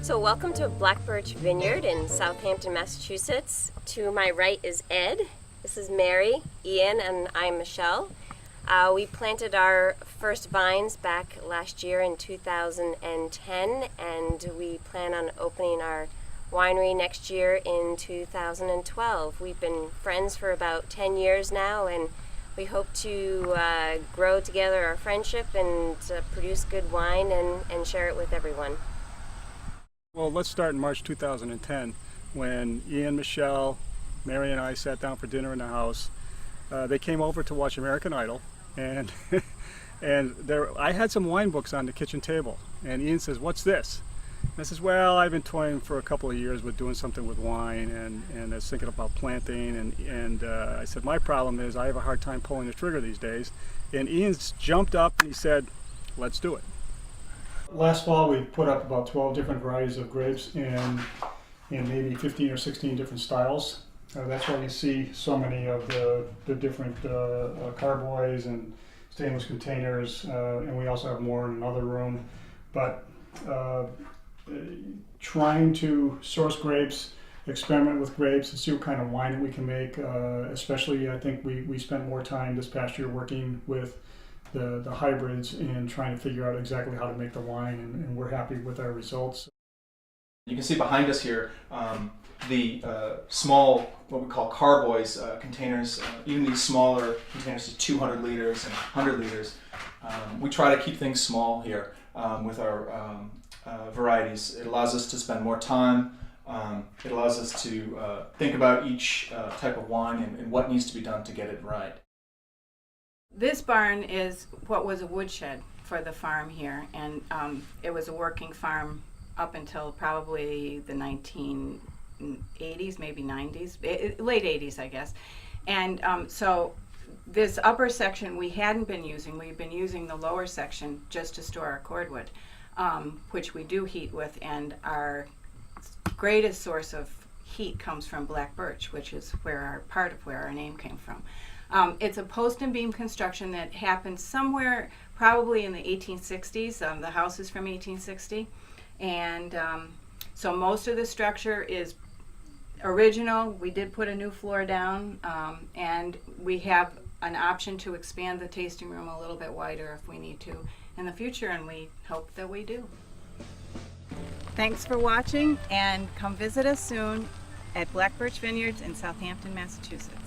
So welcome to Black Birch Vineyard in Southampton, Massachusetts. To my right is Ed. This is Mary, Ian, and I'm Michelle. We planted our first vines back last year in 2010, and we plan on opening our winery next year in 2012. We've been friends for about 10 years now, and we hope to grow together our friendship and produce good wine and share it with everyone. Well, let's start in March 2010 when Ian, Michelle, Mary and I sat down for dinner in the house. They came over to watch American Idol, and I had some wine books on the kitchen table, and Ian says, "What's this?" And I says, "Well, I've been toying for a couple of years with doing something with wine, and I was thinking about planting, and I said, my problem is I have a hard time pulling the trigger these days." And Ian's jumped up and he said, "Let's do it." Last fall we put up about 12 different varieties of grapes in maybe 15 or 16 different styles. That's why you see so many of the different carboys and stainless containers, and we also have more in another room. But trying to source grapes, experiment with grapes, and see what kind of wine that we can make. Especially, I think we spent more time this past year working with the hybrids and trying to figure out exactly how to make the wine, and we're happy with our results. You can see behind us here the small, what we call carboys containers, even these smaller containers to 200 liters and 100 liters. We try to keep things small here with our varieties. It allows us to spend more time. It allows us to think about each type of wine and what needs to be done to get it right. This barn is what was a woodshed for the farm here, and it was a working farm up until probably the 1980s, maybe 90s, late 80s, I guess. And so this upper section we hadn't been using. We've been using the lower section just to store our cordwood, which we do heat with, and our greatest source of heat comes from black birch, which is part of where our name came from. It's a post and beam construction that happened somewhere probably in the 1860s. The house is from 1860. And so most of the structure is original. We did put a new floor down, and we have an option to expand the tasting room a little bit wider if we need to in the future, and we hope that we do. Thanks for watching, and come visit us soon at Black Birch Vineyards in Southampton, Massachusetts.